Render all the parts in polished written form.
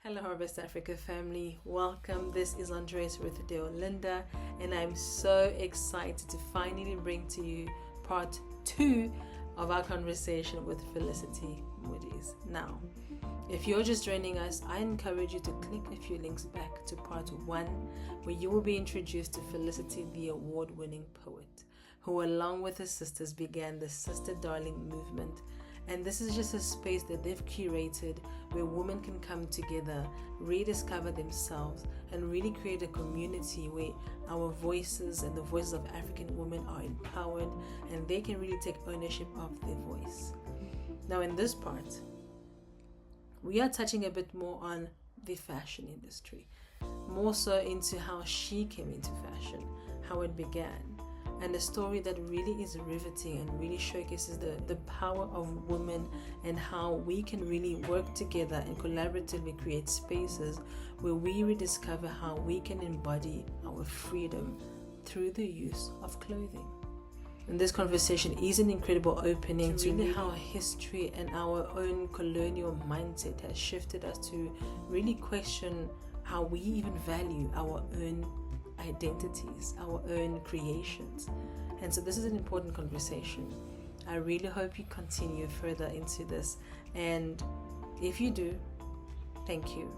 Hello Harvest Africa family, welcome. This is Andres with Linda, and I'm so excited to finally bring to you part 2 of our conversation with Felicity Munis. Now, if you're just joining us, I encourage you to click a few links back to part 1, where you will be introduced to Felicity, the award-winning poet, who along with her sisters began the Sister Darling movement. And this is just a space that they've curated where women can come together, rediscover themselves, and really create a community where our voices and the voices of African women are empowered and they can really take ownership of their voice. Now, in this part, we are touching a bit more on the fashion industry, more so into how she came into fashion, how it began, and a story that really is riveting and really showcases the power of women and how we can really work together and collaboratively create spaces where we rediscover how we can embody our freedom through the use of clothing. And this conversation is an incredible opening to really how history and our own colonial mindset has shifted us to really question how we even value our own identities, our own creations. And so this is an important conversation. I really hope you continue further into this, and if you do, thank you.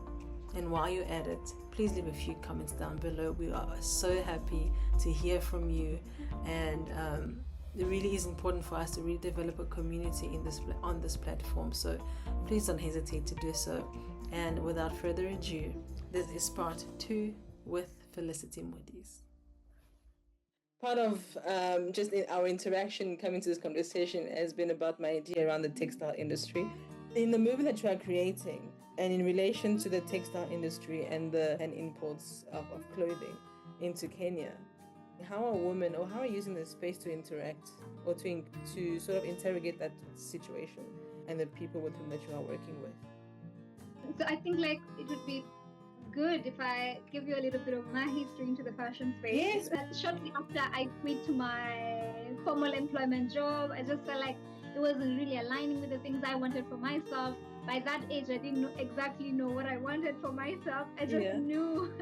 And while you're at it, please leave a few comments down below. We are so happy to hear from you, and it really is important for us to really develop a community on this platform, so please don't hesitate to do so. And without further ado, this is part 2 with Felicity Munis. Part of just in our interaction coming to this conversation has been about my idea around the textile industry. In the movement that you are creating, and in relation to the textile industry and imports of clothing into Kenya, how are women, or how are you using the space to interact or to sort of interrogate that situation and the people with whom that you are working with? So I think it would be good if I give you a little bit of my history into the fashion space. Yes. Shortly after I quit my formal employment job, I just felt like it wasn't really aligning with the things I wanted for myself. By that age, I didn't exactly know what I wanted for myself. I just knew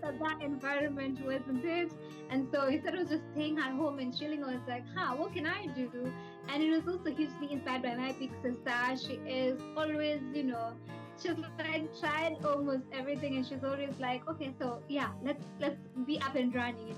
that environment wasn't it. And so instead of just staying at home and chilling, I was like, what can I do? And it was also hugely inspired by my big sister. She is always, she's like tried almost everything, and she's always like, okay, so let's be up and running,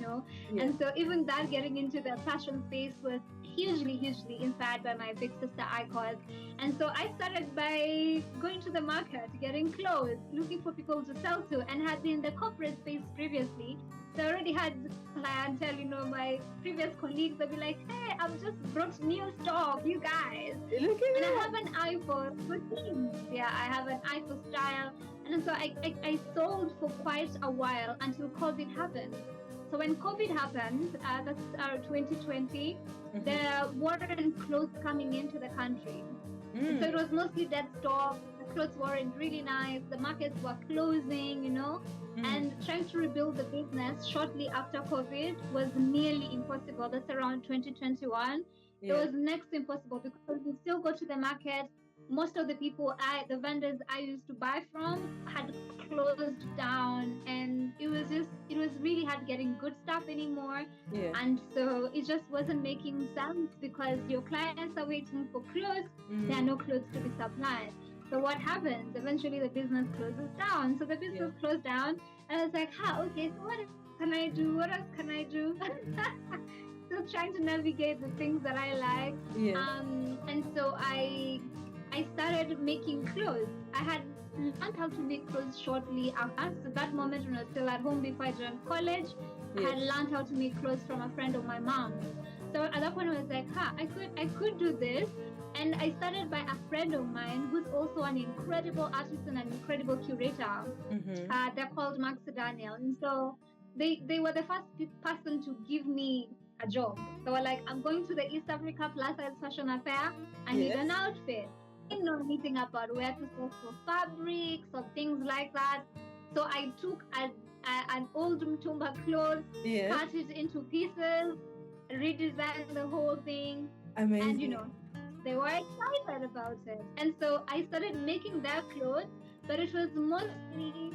And so even that getting into the fashion space was hugely inspired by my big sister Aikos. And so I started by going to the market, getting clothes, looking for people to sell to, and had been in the corporate space previously. So I already had clientele, my previous colleagues, they'll be like, hey, I've just brought new stock, you guys. Look at and I have an eye for things. Yeah, I have an eye for style. And so I sold for quite a while until COVID happened. So when COVID happened, that's 2020, there weren't clothes coming into the country. So it was mostly dead stock. The clothes weren't really nice. The markets were closing, and trying to rebuild the business shortly after COVID was nearly impossible. That's around 2021. It was next to impossible because you still go to the market. Most of the the vendors I used to buy from had closed down, and it was really hard getting good stuff anymore. And so it just wasn't making sense because your clients are waiting for clothes. There are no clothes to be supplied. So what happens? Eventually the business closes down. So the business closed down, and I was like, okay, so what can I do? What else can I do? Still trying to navigate the things that I like. And so I started making clothes. I had learned how to make clothes shortly after. So that moment when I was still at home before I joined college, I had learned how to make clothes from a friend of my mom. So at that point I was like, I could do this. And I started by a friend of mine who's also an incredible artist and an incredible curator. They're called Max Daniel. And so they were the first person to give me a job. They were like, I'm going to the East Africa Plus Size Fashion Affair. I need an outfit. I didn't know anything about where to source for fabrics or things like that. So I took an old Mtumba clothes, cut it into pieces, redesigned the whole thing. Amazing. And they were excited about it. And so I started making their clothes but it was mostly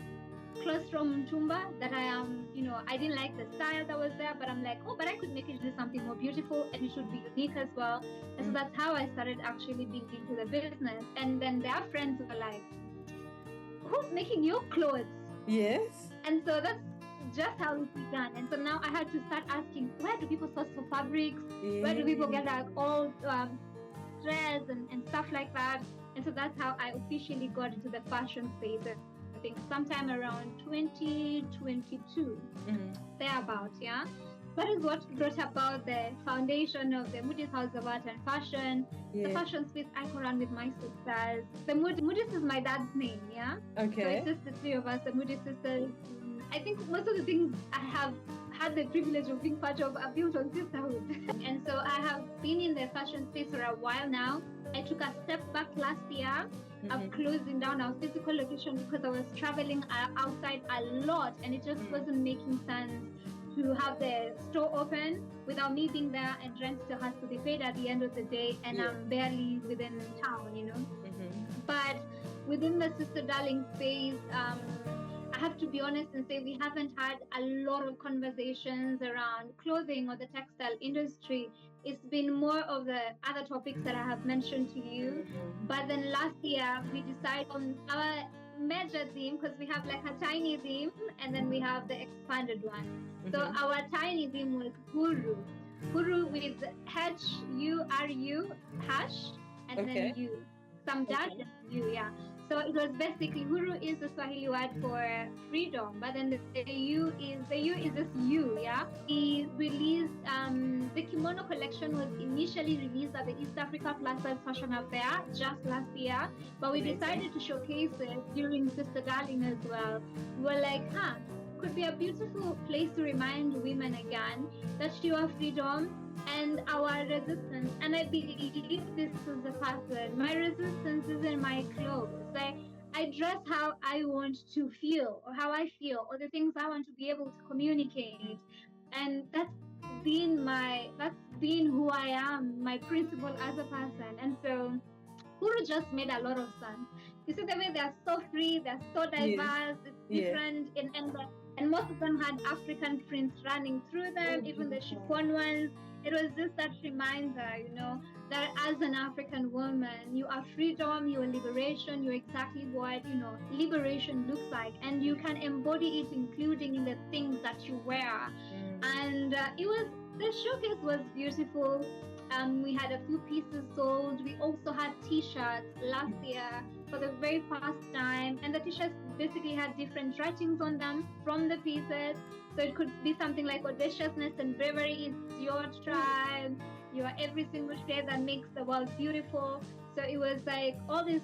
clothes from Tumba that I didn't like the style that was there, but I'm like, oh, but I could make it into something more beautiful and it should be unique as well. And so that's how I started actually being into the business. And then their friends were like, who's making your clothes? Yes. And so that's just how it began. And so now I had to start asking, where do people source for fabrics? Where do people get like old threads and stuff like that? And so that's how I officially got into the fashion space. I think sometime around 2022, thereabouts, yeah. That is what brought about the foundation of the Mudis House of Art and Fashion, the fashion space I could run with my sisters. The Mudis is my dad's name, yeah? Okay. So it's just the three of us, the Mudis sisters. I think most of the things I have had the privilege of being part of are built on sisterhood. And so I have been in the fashion space for a while now. I took a step back last year of closing down our physical location because I was traveling outside a lot and it just wasn't making sense to have the store open without me being there, and rent still has to be paid at the end of the day, and I'm barely within town, you know. But within the Sister Darling space, I have to be honest and say we haven't had a lot of conversations around clothing or the textile industry. It's been more of the other topics that I have mentioned to you. But then last year we decided on our major theme, because we have like a tiny theme and then we have the expanded one. So our tiny theme was HURU. HURU with HURU, hash, and then U. Some dash and U, yeah. So it was basically, HURU is the Swahili word for freedom, but then the U is just you, yeah. We released, the kimono collection was initially released at the East Africa Plus Size Fashion Affair just last year, but we decided to showcase it during Sister Darling as well. We were like, could be a beautiful place to remind women again that your freedom and our resistance. And I believe this is the person. My resistance isn't my clothes. Like, I dress how I want to feel, or how I feel, or the things I want to be able to communicate. And that's been who I am, my principle as a person. And so HURU just made a lot of sense. You see the way they're so free, they're so diverse, it's different, and most of them had African prints running through them, even the chiffon ones. It was just that reminder, you know, that as an African woman, you are freedom, you are liberation, you're exactly what, you know, liberation looks like. And you can embody it, including in the things that you wear. And the showcase was beautiful. We had a few pieces sold. We also had t-shirts last year for the very first time. And the t-shirts basically had different writings on them from the pieces. So it could be something like audaciousness and bravery is your tribe. You are every single shade that makes the world beautiful. So it was like all this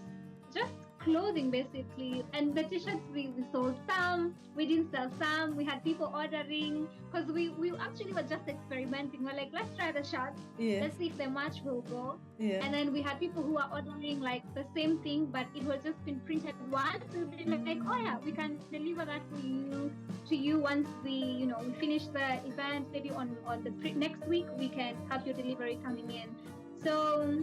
just clothing basically. And the t-shirts, we sold some, we didn't sell some, we had people ordering, because we actually were just experimenting. We're like, let's try the shirts, let's see if the match will go. And then we had people who are ordering like the same thing, but it was just been printed once. So we've been like, oh yeah, we can deliver that to you once we finish the event. Maybe on the next week we can have your delivery coming in. So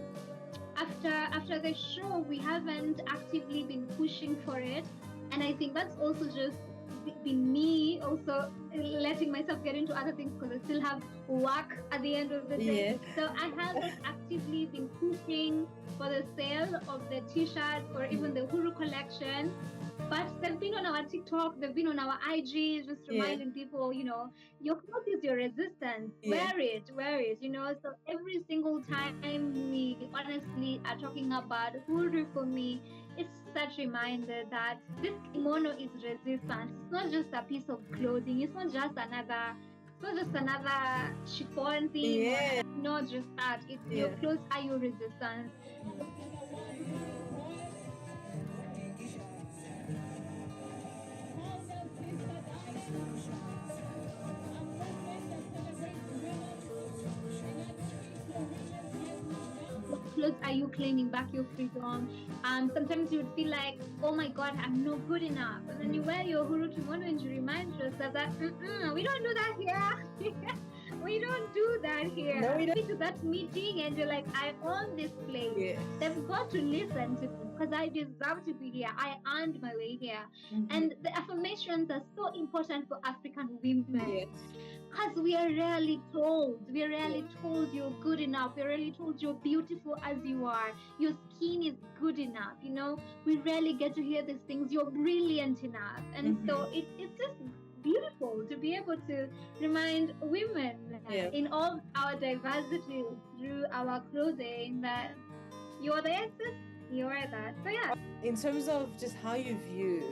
after the show, we haven't actively been pushing for it, and I think that's also just been me also letting myself get into other things, because I still have work at the end of the day. So I haven't actively been pushing for the sale of the t-shirts or even the HURU collection. But they've been on our TikTok, they've been on our IG, just reminding people, your clothes is your resistance. Wear it, So every single time we honestly are talking about HURU, for me, it's such a reminder that this kimono is resistance. It's not just a piece of clothing. It's not just another chiffon thing. Not just that. It's your clothes are your resistance. Clothes are you claiming back your freedom? Sometimes you would feel like, oh my God, I'm not good enough. And then you wear your HURU kimono and you remind yourself that we don't do that here. We don't do that here. No, we don't. To that meeting and you're like, I own this place. They've got to listen to me. because I deserve to be here. I earned my way here. Mhm. And the affirmations are so important for African women. Yes. Because we are rarely told. We are rarely told you're good enough. We're rarely told you're beautiful as you are. Your skin is good enough. You know, we rarely get to hear these things. You're brilliant enough. And so it's just beautiful to be able to remind women in all our diversity through our clothing that you're this, you're that. So yeah. In terms of just how you view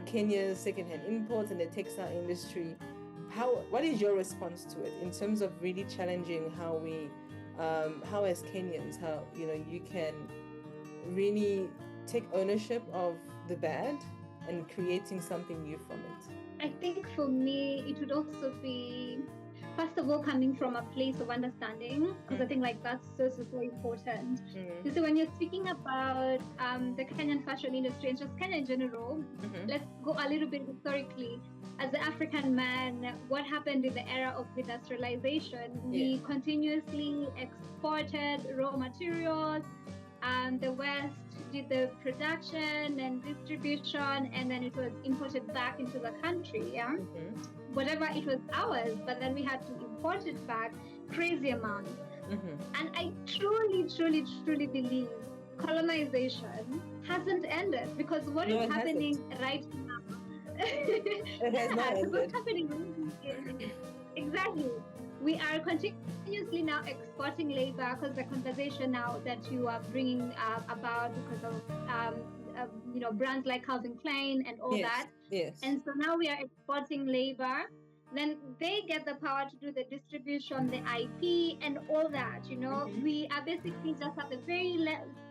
Kenya's secondhand imports and the textile industry, what is your response to it in terms of really challenging how we, how as Kenyans, how you can really take ownership of the bad and creating something new from it? I think for me, it would also be, first of all, coming from a place of understanding, because I think like that's so important. You see, when you're speaking about the Kenyan fashion industry and just Kenya in general, let's go a little bit historically. As an African man, what happened in the era of industrialization? We continuously exported raw materials. The West did the production and distribution, and then it was imported back into the country. Whatever it was ours, but then we had to import it back crazy amounts. And I truly believe colonization hasn't ended, because what is happening right now it has not ended. What's happening exactly, we are continuously now exporting labor, because the conversation now that you are bringing about because of brands like Calvin Klein and all that. And so now we are exporting labor. Then they get the power to do the distribution, the IP, and all that. We are basically just at the very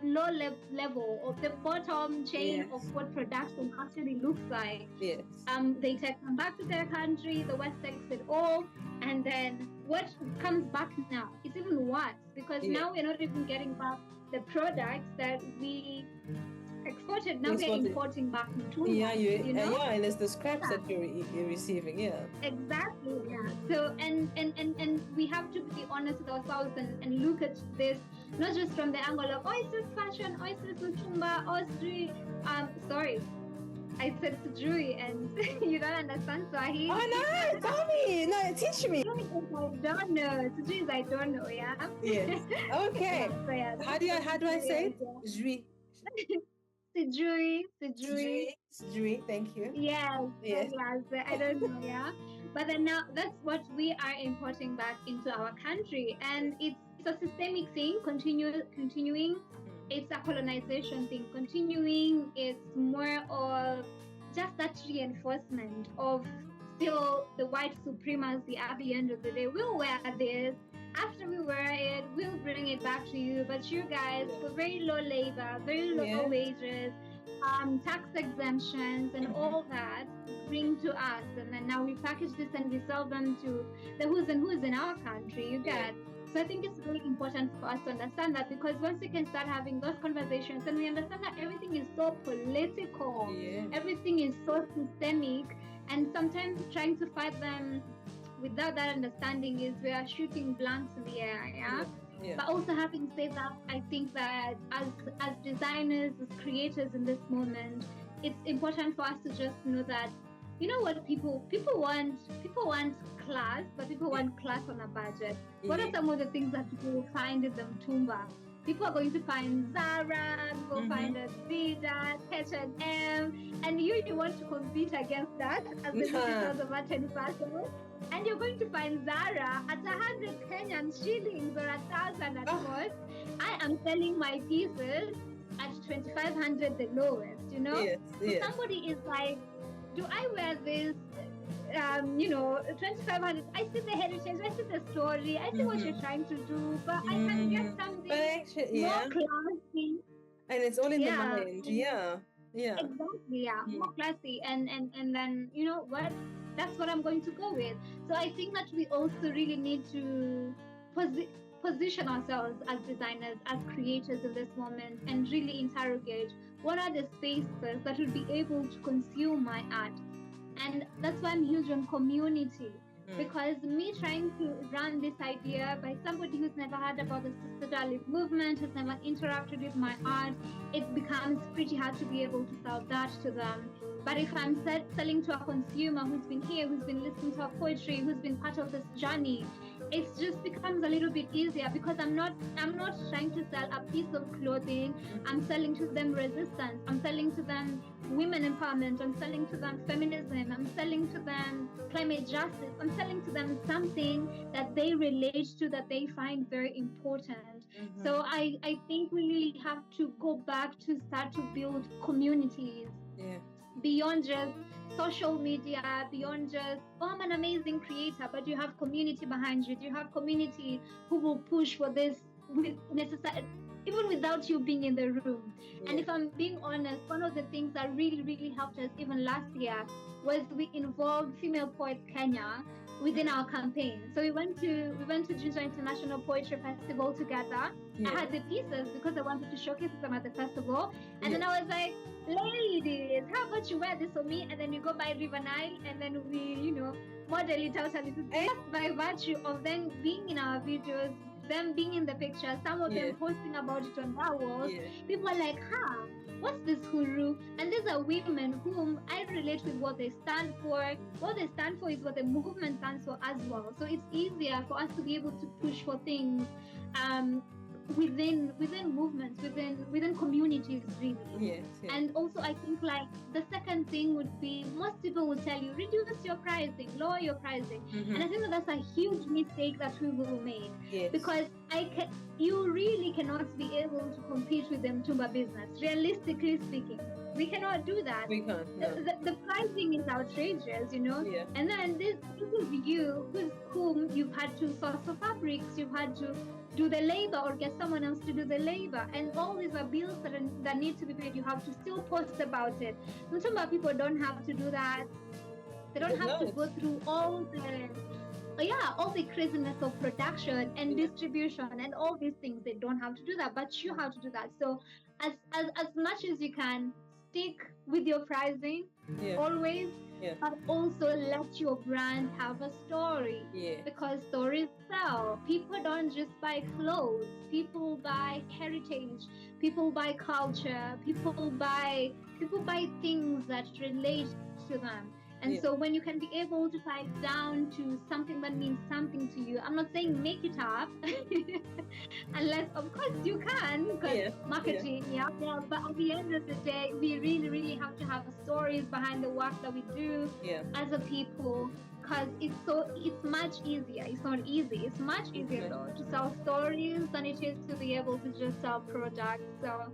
low level of the bottom chain of what production actually looks like. They take them back to their country. The West takes it all, and then what comes back now is even worse, because now we're not even getting back the products that we exported. Now we're importing back into and it's the scraps that you're receiving. Exactly. So and we have to be honest with ourselves and look at this not just from the angle of it's just fashion, it's just mutumba, sorry, I said Sujui, and you don't understand Swahili. Oh no, tell me. No, teach me. I don't know. Sujui is I don't know. Yes. Okay. How do I say it? Jui. Sujui, thank you. Yes. I don't know, But then now that's what we are importing back into our country, and it's a systemic thing, continuing. It's a colonization thing, continuing. It's more of just that reinforcement of still the white supremacy at the end of the day. We'll wear this. After we wear it, we'll bring it back to you. But you guys, for very low labor, very low wages, tax exemptions, and all that, bring to us. And then now we package this and we sell them to the who's and who's in our country. You get. So I think it's really important for us to understand that, because once we can start having those conversations and we understand that everything is so political, everything is so systemic, and sometimes trying to fight them without that understanding is we are shooting blanks in the air. But also, having said that, I think that as designers, as creators in this moment, it's important for us to just know that, you know what, people want class, but people want class on a budget. What are some of the things that people will find in the Mtumba? People are going to find Zara, people find Adidas, H&M, and you want to compete against that as the visitors of our 20%. And you're going to find Zara at 100 Kenyan shillings or 1,000 at most. I am selling my pieces at 2,500, the lowest, So somebody is like, do I wear this, 2,500? I see the heritage, I see the story, I see what you're trying to do, but I can get something more classy. And it's all in the mind, Exactly, more classy. And then, you know what? That's what I'm going to go with. So I think that we also really need to position ourselves as designers, as creators in this moment, and really interrogate what are the spaces that will be able to consume my art. And that's why I'm huge on community. Because me trying to run this idea by somebody who's never heard about the sisterhood movement, who's never interacted with my art, it becomes pretty hard to be able to sell that to them. But if I'm selling to a consumer who's been here, who's been listening to our poetry, who's been part of this journey, it just becomes a little bit easier, because I'm not trying to sell a piece of clothing. I'm selling to them resistance. I'm selling to them women empowerment. I'm selling to them feminism. I'm selling to them climate justice. I'm selling to them something that they relate to, that they find very important. So I think we really have to go back to start to build communities. Beyond just social media, beyond just, oh, I'm an amazing creator, but you have community behind you. You have community who will push for this with necessary, even without you being in the room. And if I'm being honest, one of the things that really, really helped us even last year was we involved Female Poets Kenya within our campaign. So we went to Ginger International Poetry Festival together. I had the pieces because I wanted to showcase them at the festival. And then I was like, ladies, how about you wear this for me? And then you go by River Nile, and then we, model it out a little bit by virtue of them being in our videos, them being in the pictures, some of them posting about it on their walls. People are like, what's this HURU? And these are women whom I relate with what they stand for. What they stand for is what the movement stands for as well. So it's easier for us to be able to push for things within movements, within communities, really. And also I think like the second thing would be, most people will tell you, reduce your pricing, lower your pricing. And I think that's a huge mistake that we will make, because you really cannot be able to compete with the Mtumba business, realistically speaking. We cannot do that. We can't. No. The pricing is outrageous, And then this is you, whom you've had to source for fabrics, you've had to do the labor or get someone else to do the labor, and all these are bills that need to be paid. You have to still post about it. Mtumba people don't have to do that. They don't have to go through all the craziness of production and distribution and all these things. They don't have to do that, but you have to do that. So as much as you can, stick with your pricing always, but also let your brand have a story, because stories sell. People don't just buy clothes, people buy heritage, people buy culture, people buy things that relate to them. And so when you can be able to tie it down to something that means something to you, I'm not saying make it up, unless of course you can, because marketing, but at the end of the day, we really, really have to have stories behind the work that we do as a people, because it's much easier. It's not easy. It's much easier though to sell stories than it is to be able to just sell products. So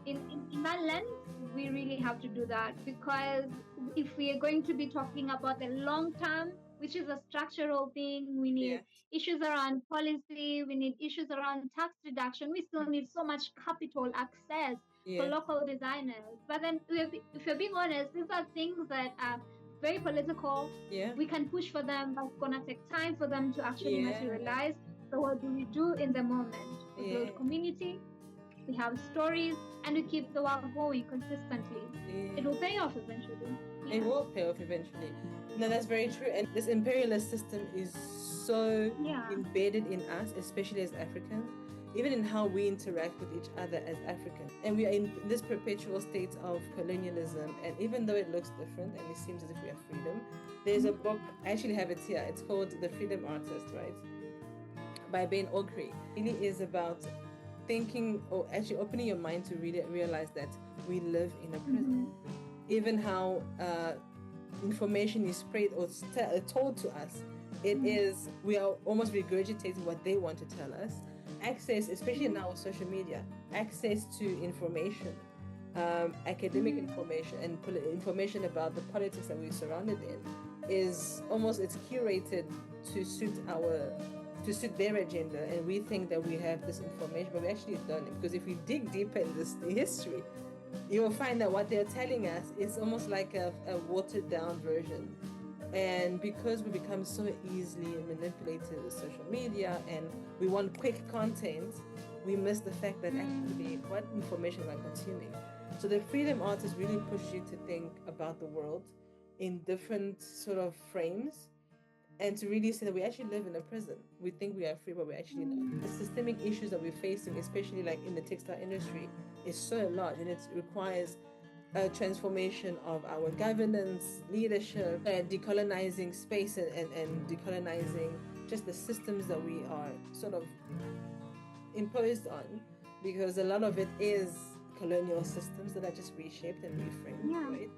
in that lens, we really have to do that, because if we are going to be talking about the long term, which is a structural thing, we need issues around policy, we need issues around tax reduction, we still need so much capital access for local designers. But then if you're being honest, these are things that are very political. We can push for them, but it's gonna take time for them to actually materialize. So what do we do in the moment? We build community, we have stories, and we keep the work going consistently. It will pay off eventually. It will pay off eventually. No, that's very true. And this imperialist system is so embedded in us, especially as Africans, even in how we interact with each other as Africans. And we are in this perpetual state of colonialism. And even though it looks different and it seems as if we have freedom, there's a book, I actually have it here. It's called The Freedom Artist, right? By Ben Okri. It really is about thinking, or actually opening your mind to really realize that we live in a prison. Even how information is spread or told to us, we are almost regurgitating what they want to tell us. Access, especially now with social media, access to information, academic information and information about the politics that we're surrounded in, is almost, it's curated to suit their agenda, and we think that we have this information, but we actually don't. Because if we dig deeper in this history, you will find that what they're telling us is almost like a watered down version. And because we become so easily manipulated with social media and we want quick content, we miss the fact that actually what information am I consuming? So the freedom artists really push you to think about the world in different sort of frames, and to really say that we actually live in a prison. We think we are free, but we're actually not. The systemic issues that we're facing, especially like in the textile industry, is so large, and it requires a transformation of our governance, leadership, decolonizing space, and decolonizing just the systems that we are sort of imposed on, because a lot of it is colonial systems that are just reshaped and reframed, right?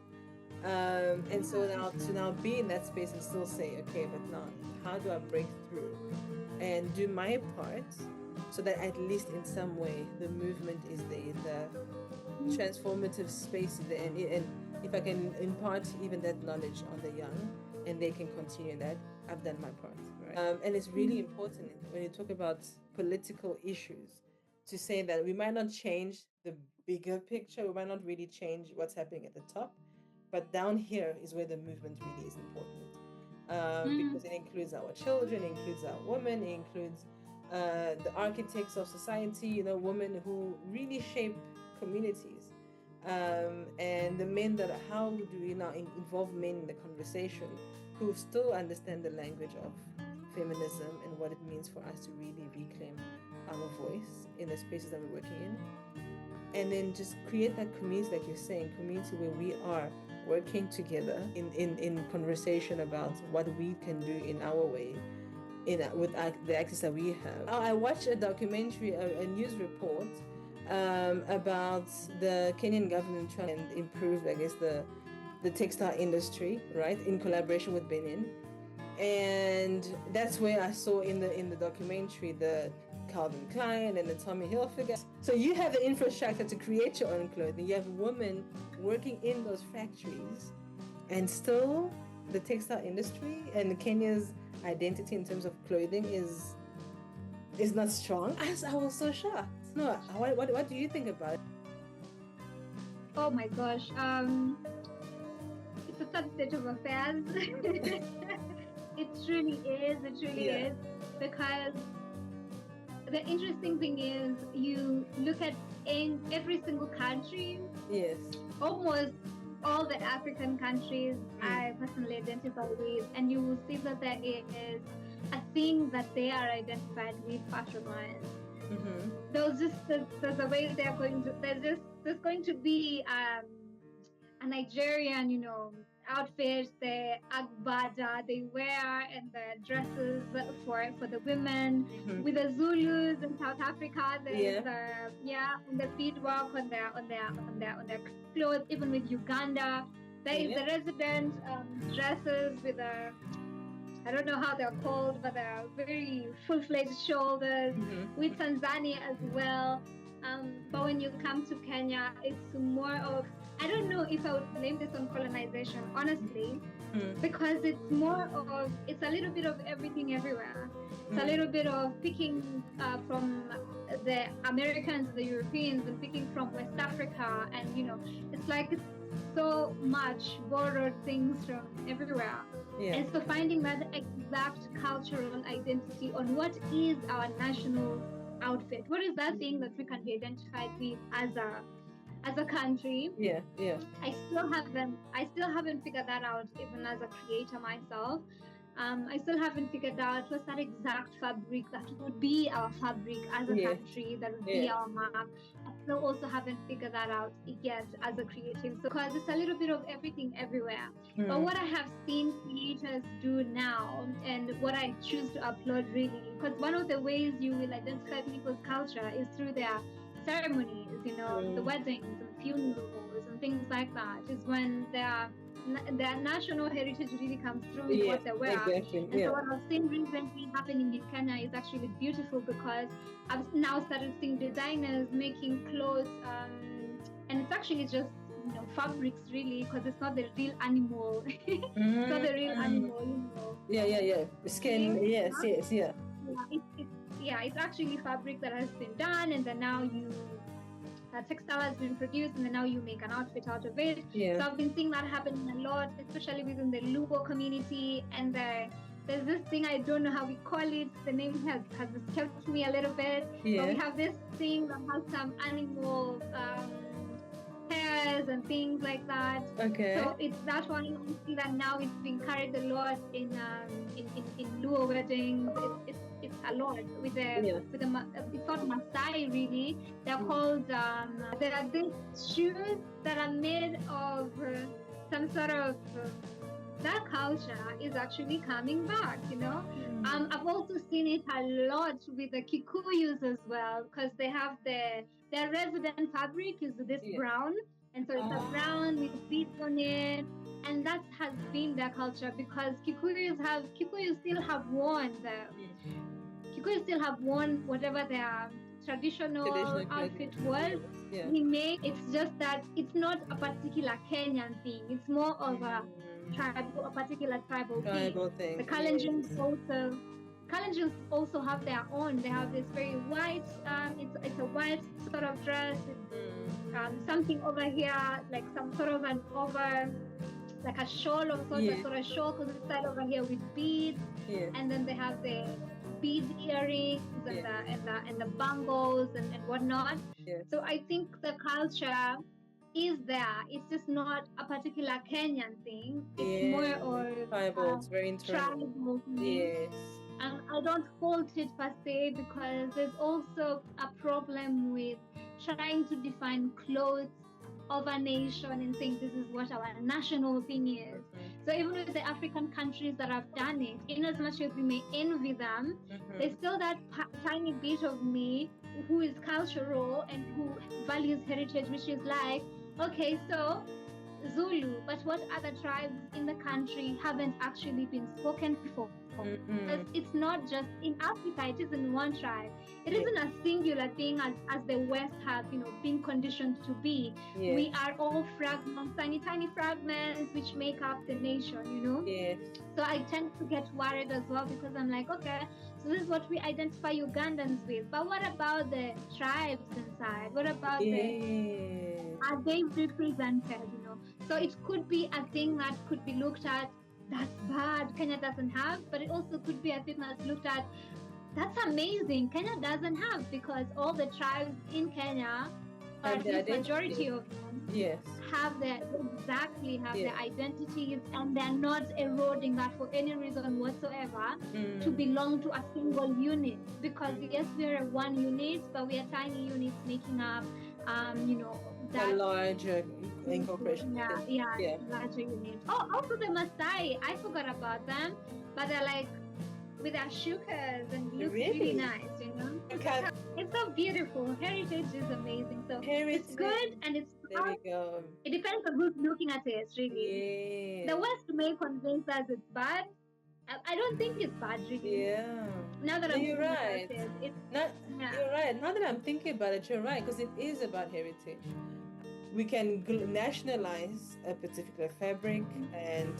And so now to now be in that space and still say, okay, but now how do I break through and do my part so that at least in some way the movement is there, the transformative space is there, and if I can impart even that knowledge on the young and they can continue that, I've done my part, right? And it's really important when you talk about political issues to say that we might not change the bigger picture, we might not really change what's happening at the top, but down here is where the movement really is important, because it includes our children, it includes our women, it includes the architects of society, women who really shape communities, and the men that, how do we now involve men in the conversation who still understand the language of feminism and what it means for us to really reclaim our voice in the spaces that we're working in, and then just create that community, like you're saying, community where we are working together in conversation about what we can do in our way, with the access that we have. I watched a documentary, a news report about the Kenyan government trying to improve, I guess, the textile industry, right, in collaboration with Benin. And that's where I saw in the documentary the Calvin Klein and the Tommy Hilfiger. So you have the infrastructure to create your own clothing. You have women working in those factories, and still the textile industry and Kenya's identity in terms of clothing is not strong. I was so shocked. No, what do you think about it? Oh my gosh, it's a sad state of affairs. It truly is, because the interesting thing is, you look at in every single country, yes, almost all the African countries I personally identify with, and you will see that there is a thing that they are identified with fashion-wise. There's a way they're going to, there's going to be a Nigerian, outfit, the agbada they wear, and the dresses for the women. With the Zulus in South Africa, there's and the beadwork on their clothes. Even with Uganda, there is the resident dresses with the, I don't know how they're called, but they're very full-fledged shoulders. With Tanzania as well. But when you come to Kenya, it's more of, I don't know if I would blame this on colonization, honestly, because it's more of, it's a little bit of everything everywhere. It's a little bit of picking from the Americans, the Europeans, and picking from West Africa, and it's like it's so much borrowed things from everywhere. And so finding that exact cultural identity on what is our national outfit, what is that thing that we can be identified with as a country. I still haven't figured that out, even as a creator myself. I still haven't figured out what's that exact fabric that would be our fabric as a country, that would be our map. I still also haven't figured that out yet as a creative, so because it's a little bit of everything everywhere. But what I have seen creators do now, and what I choose to applaud really, because one of the ways you will identify people's culture is through their ceremonies, the weddings and funerals and things like that, is when their national heritage really comes through with what they wear. Exactly. And so what I've seen recently happening in Kenya is actually beautiful, because I've now started seeing designers making clothes, and it's actually just fabrics really, because it's not the real animal. It's not the real animal. The skin. Yes. It's actually fabric that has been done, and then now textile has been produced, and then now you make an outfit out of it. So I've been seeing that happening a lot, especially within the Luo community. And there's this thing, I don't know how we call it, the name has escaped me a little bit, but we have this thing that has some animals, hairs and things like that. Okay. So it's that one that now it's being carried a lot in Luo weddings. It's a lot with it's not Maasai really. They're called there are these shoes that are made of some sort of that culture is actually coming back, you know. I've also seen it a lot with the Kikuyus as well, because they have their resident fabric is this brown, and so it's a brown with beads on it, and that has been their culture because Kikuyus still have worn whatever their traditional outfit was. It's just that it's not a particular Kenyan thing. It's more of a particular tribal thing. The Kalenjins also have their own. They have this very white. It's a white sort of dress. Something over here, like some sort of an over, like a shawl of sorts, a sort of shawl, because it's style over here with beads. And then they have the bead earrings and the bangles and whatnot. So I think the culture is there. It's just not a particular Kenyan thing. It's more or tribal. It's very internal. Tribal. Yes. And I don't fault it per se because there's also a problem with trying to define clothes of a nation and saying this is what our national thing is. So even with the African countries that have done it, in as much as we may envy them, there's still that tiny bit of me who is cultural and who values heritage, which is like, okay, so Zulu, but what other tribes in the country haven't actually been spoken for? Because it's not just in Africa, it isn't one tribe. It isn't a singular thing as the West have, been conditioned to be. We are all fragments, tiny fragments which make up the nation, So I tend to get worried as well because I'm like, okay, so this is what we identify Ugandans with. But what about the tribes inside? What about are they represented, So it could be a thing that could be looked at, that's bad, Kenya doesn't have, but it also could be a thing that's looked at, that's amazing, Kenya doesn't have, because all the tribes in Kenya, or at least majority of them, have their identities, and they're not eroding that for any reason whatsoever to belong to a single unit. Because yes, we're one unit, but we are tiny units making up, that larger incorporation. Larger unit. Oh, also the Maasai, I forgot about them, but they're like with their shukas and look really nice, Okay. It's so beautiful. Heritage is amazing. So it's good and it's there we go. It depends on who's looking at it, really. The West may convince us it's bad. I don't think it's bad, really. Now that you're right. You're right. Now that I'm thinking about it, you're right, because it is about heritage. We can nationalize a particular fabric and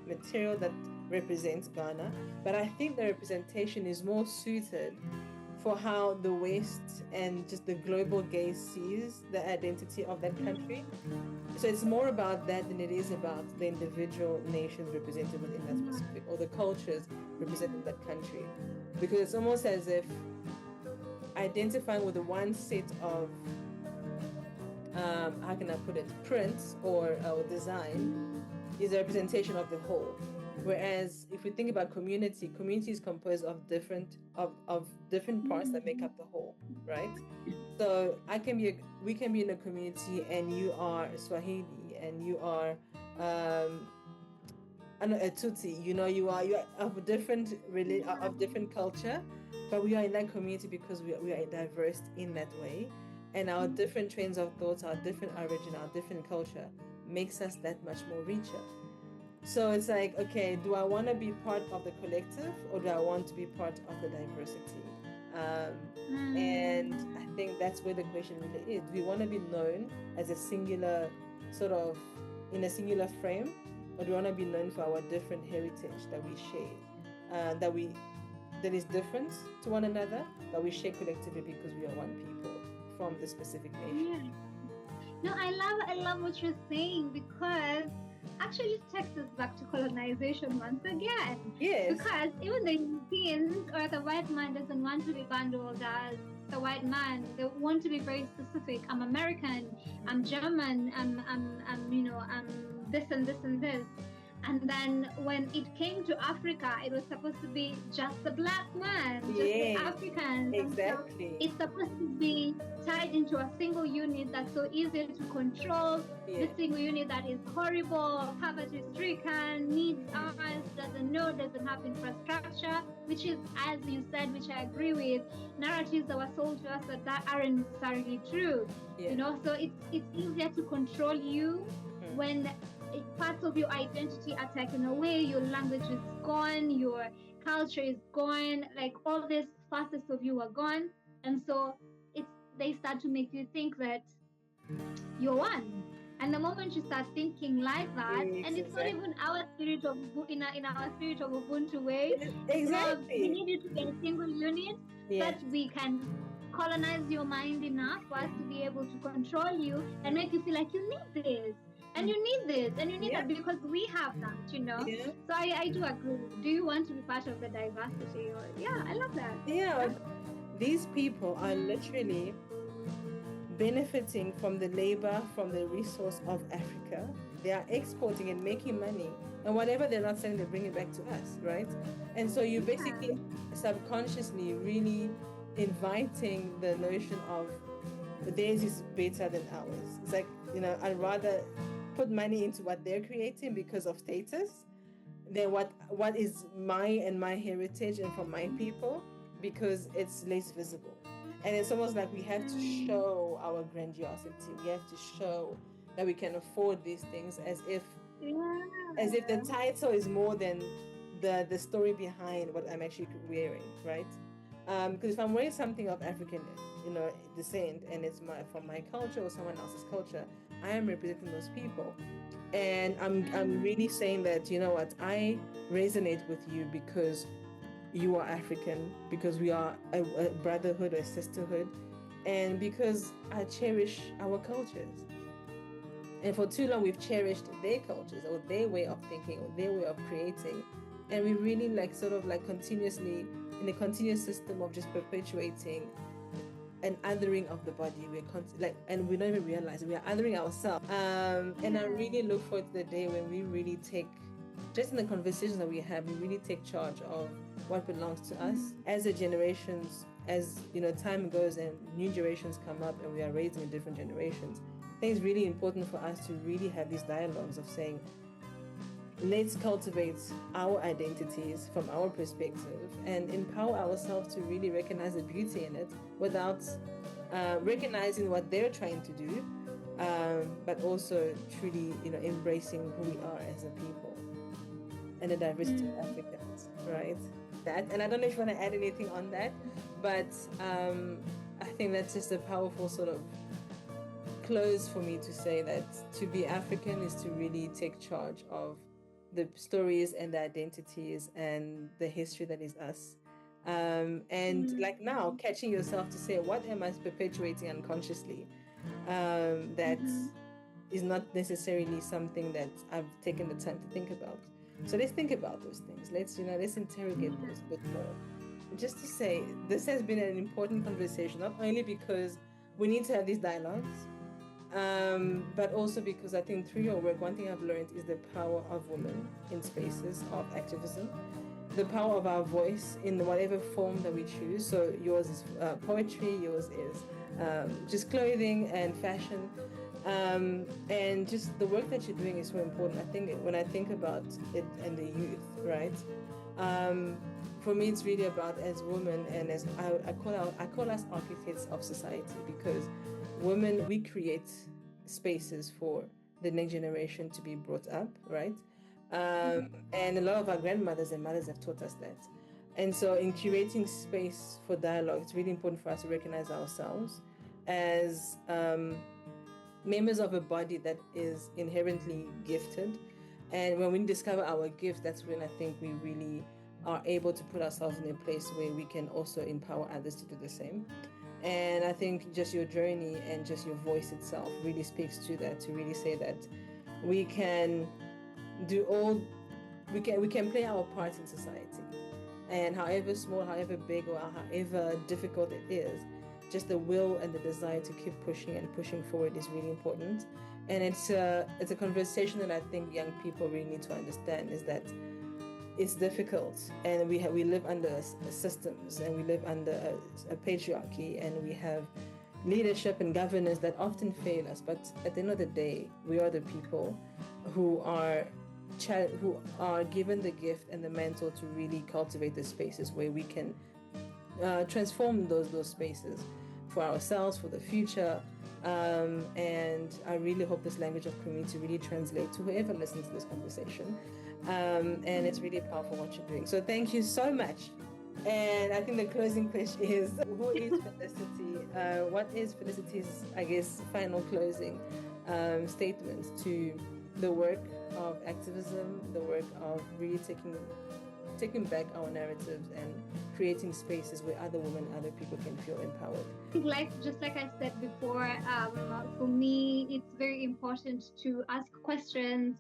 material that represents Ghana, but I think the representation is more suited for how the West and just the global gaze sees the identity of that country. So it's more about that than it is about the individual nations represented within that specific, or the cultures represented in that country. Because it's almost as if identifying with the one set of how can I put it, prints or design is a representation of the whole. Whereas if we think about community is composed of different parts that make up the whole, right? So we can be in a community and you are Swahili and you are a Tutsi, you are of different culture, but we are in that community because we are diverse in that way. And our different trains of thoughts, our different origin, our different culture makes us that much more richer. So it's like, okay, do I want to be part of the collective or do I want to be part of the diversity? And I think that's where the question really is. Do we want to be known as a singular sort of, in a singular frame, or do we want to be known for our different heritage that we share, that is different to one another, that we share collectively because we are one people from the specific nation? No, I love what you're saying, because actually it takes us back to colonization once again. Yes. Because even the Europeans or the white man doesn't want to be bundled as the white man, they want to be very specific. I'm American, I'm German, I'm this and this and this. And then when it came to Africa, it was supposed to be just the black man, just the Africans. Exactly. So it's supposed to be tied into a single unit that's so easy to control. The single unit that is horrible, poverty-stricken, needs us, doesn't have infrastructure, which is, as you said, which I agree with, narratives that were sold to us that aren't necessarily true. So it's easier to control you when parts of your identity are taken away, your language is gone, your culture is gone, like all these facets of you are gone. And so they start to make you think that you're one. And the moment you start thinking like that, and it's not even our spirit of in our spirit of Ubuntu way. Exactly. We need you to be a single unit that we can colonize your mind enough for us to be able to control you and make you feel like you need this. And you need this, and you need that because we have that, So I do agree. Do you want to be part of the diversity? I love that. These people are literally benefiting from the labor, from the resource of Africa. They are exporting and making money, and whatever they're not selling, they bring it back to us, right? And so you basically subconsciously really inviting the notion of theirs is better than ours. It's like, I'd rather put money into what they're creating because of status than what is my heritage and from my people, because it's less visible. And it's almost like we have to show our grandiosity. We have to show that we can afford these things as if the title is more than the story behind what I'm actually wearing, right? Because if I'm wearing something of African descent and it's from my culture or someone else's culture, I am representing those people. And I'm really saying that, I resonate with you because you are African, because we are a brotherhood or a sisterhood, and because I cherish our cultures. And for too long we've cherished their cultures or their way of thinking or their way of creating, and we really continuously in a continuous system of just perpetuating an othering of the body. And we don't even realize it. We are othering ourselves. And I really look forward to the day when we really take, just in the conversations that we have, we really take charge of what belongs to us as the generations, as time goes and new generations come up and we are raising in different generations. I think it's really important for us to really have these dialogues of saying, let's cultivate our identities from our perspective and empower ourselves to really recognize the beauty in it without recognizing what they're trying to do, but also truly, embracing who we are as a people and the diversity of Africans, right? And I don't know if you want to add anything on that, but I think that's just a powerful sort of close for me to say that to be African is to really take charge of the stories and the identities and the history that is us. And like now, catching yourself to say, what am I perpetuating unconsciously that is not necessarily something that I've taken the time to think about. So let's think about those things. Let's interrogate those a bit more. Just to say, this has been an important conversation, not only because we need to have these dialogues, but also because I think through your work, one thing I've learned is the power of women in spaces of activism, the power of our voice in whatever form that we choose. So yours is poetry, yours is just clothing and fashion, and just the work that you're doing is so important. I think when I think about it and the youth, right? For me, it's really about, as women, and as I call us architects of society, because women, we create spaces for the next generation to be brought up, right? And a lot of our grandmothers and mothers have taught us that. And so in curating space for dialogue, it's really important for us to recognize ourselves as members of a body that is inherently gifted. And when we discover our gift, that's when I think we really are able to put ourselves in a place where we can also empower others to do the same. And I think just your journey and just your voice itself really speaks to that, to really say that we can we can play our part in society. And however small, however big, or however difficult it is, just the will and the desire to keep pushing and pushing forward is really important. And it's a conversation that I think young people really need to understand, is that it's difficult, and we live under systems, and we live under a patriarchy, and we have leadership and governance that often fail us. But at the end of the day, we are the people who are given the gift and the mantle to really cultivate the spaces where we can transform those spaces for ourselves, for the future. And I really hope this language of community really translates to whoever listens to this conversation. And it's really powerful what you're doing. So thank you so much. And I think the closing question is, who is Felicity? What is Felicity's, I guess, final closing statement to the work of activism, the work of really taking back our narratives and creating spaces where other women, other people can feel empowered? Just like I said before, for me, it's very important to ask questions,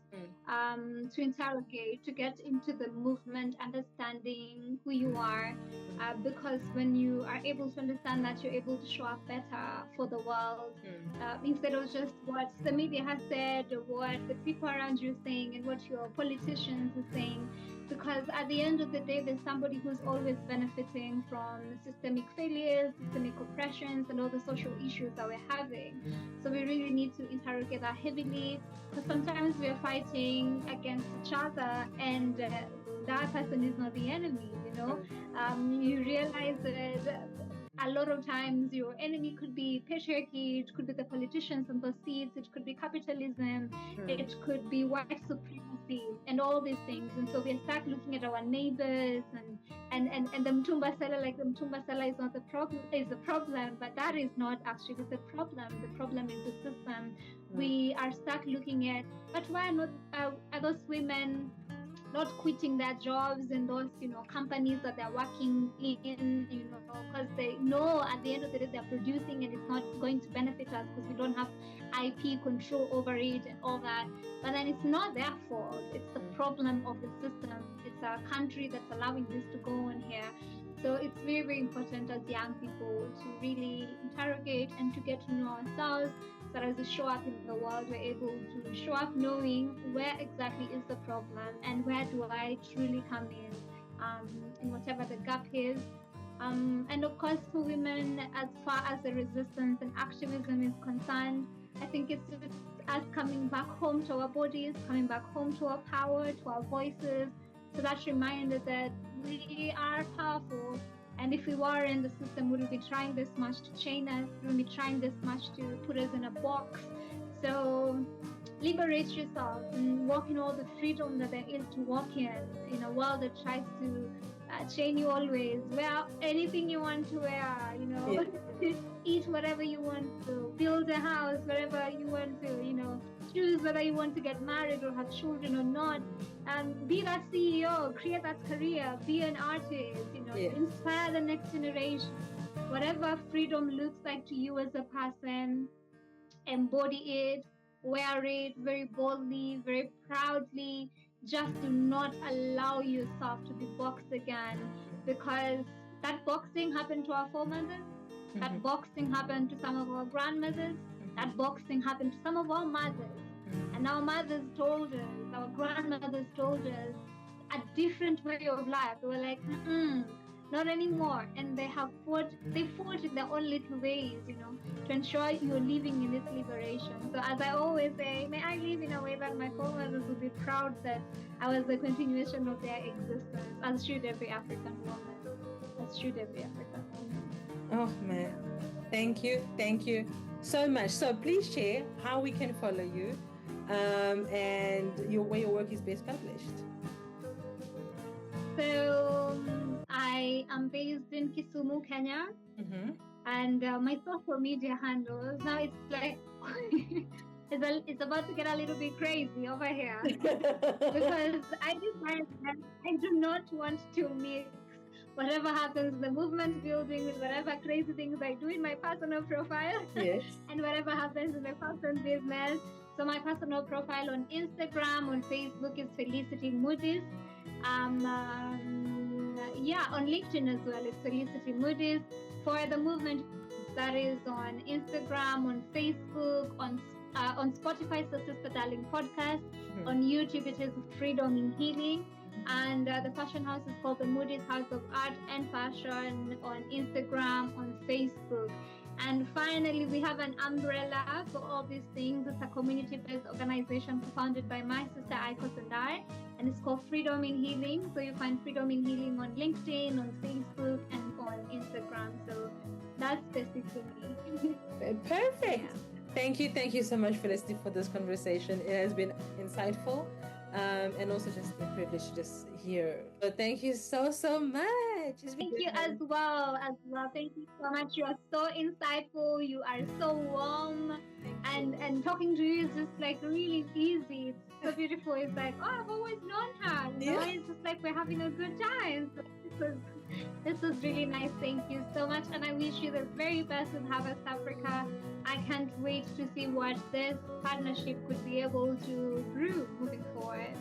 to interrogate, to get into the movement, understanding who you are, because when you are able to understand that, you're able to show up better for the world, instead of just what the media has said, or what the people around you are saying, and what your politicians are saying. Because at the end of the day, there's somebody who's always benefiting from systemic failures, systemic oppressions, and all the social issues that we're having. So we really need to interrogate that heavily, because sometimes we're fighting against each other, and that person is not the enemy, you know. You realize that a lot of times your enemy could be patriarchy, it could be the politicians and the seats, it could be capitalism, it could be white supremacy, and all these things. And so we start looking at our neighbors and the Mtumba seller, like the Mtumba seller is not the problem, is the problem, but that is not actually the problem. The problem is the system. We are stuck looking at, but why not are those women not quitting their jobs in those, companies that they're working in, because they know at the end of the day they're producing and it's not going to benefit us because we don't have IP control over it and all that. But then it's not their fault. It's the problem of the system. It's our country that's allowing this to go on here. So it's very, very important as young people to really interrogate and to get to know ourselves, so that as we show up in the world, we're able to show up knowing where exactly is the problem and where do I truly come in whatever the gap is. And of course, for women, as far as the resistance and activism is concerned, I think it's us coming back home to our bodies, coming back home to our power, to our voices. So that's reminder that we are powerful. And if we were in the system, we would be trying this much to chain us, we would be trying this much to put us in a box. So liberate yourself and walk in all the freedom that there is to walk in a world that tries to chain you always. Wear anything you want to wear, eat whatever you want to, build a house wherever you want to, choose whether you want to get married or have children or not. Be that CEO, create that career, be an artist, inspire the next generation. Whatever freedom looks like to you as a person, embody it, wear it very boldly, very proudly. Just do not allow yourself to be boxed again, because that boxing happened to our foremothers, that boxing happened to some of our grandmothers, that boxing happened to some of our mothers. And our mothers told us, our grandmothers told us a different way of life. They were like, not anymore. And they fought in their own little ways, to ensure you're living in this liberation. So as I always say, may I live in a way that my foremothers will be proud that I was the continuation of their existence, as should every African woman. As should every African woman. Oh man, thank you so much. So please share how we can follow you, and where your work is best published. So I am based in Kisumu, Kenya, and my social media handles, now it's like it's about to get a little bit crazy over here because I decided that I do not want to mix whatever happens in the movement building with whatever crazy things I do in my personal profile. Yes. And whatever happens in the person business. So my personal profile on Instagram, on Facebook is Felicity Munis. On LinkedIn as well, it's Felicity Munis. For the movement That is on Instagram, on Facebook, on Spotify, so Sister Darling Podcast. On YouTube, it is Freedom in Healing. And the fashion house is called the Mudis House of Art and Fashion on Instagram, on Facebook. And finally, we have an umbrella for all these things. It's a community-based organization founded by my sister Aikos and I, and it's called Freedom in Healing. So you find Freedom in Healing on LinkedIn, on Facebook, and on Instagram. So that's basically me. Perfect. Yeah. Thank you so much, Felicity, for this conversation. It has been insightful, and also just a privilege to just hear. So thank you so much. Thank you as well. Thank you so much. You are so insightful. You are so warm, and talking to you is just like really easy. It's so beautiful. It's like, oh, I've always known her. You know, it's just like we're having a good time. So this was really nice. Thank you so much, and I wish you the very best with Harvest Africa. I can't wait to see what this partnership could be able to brew moving forward.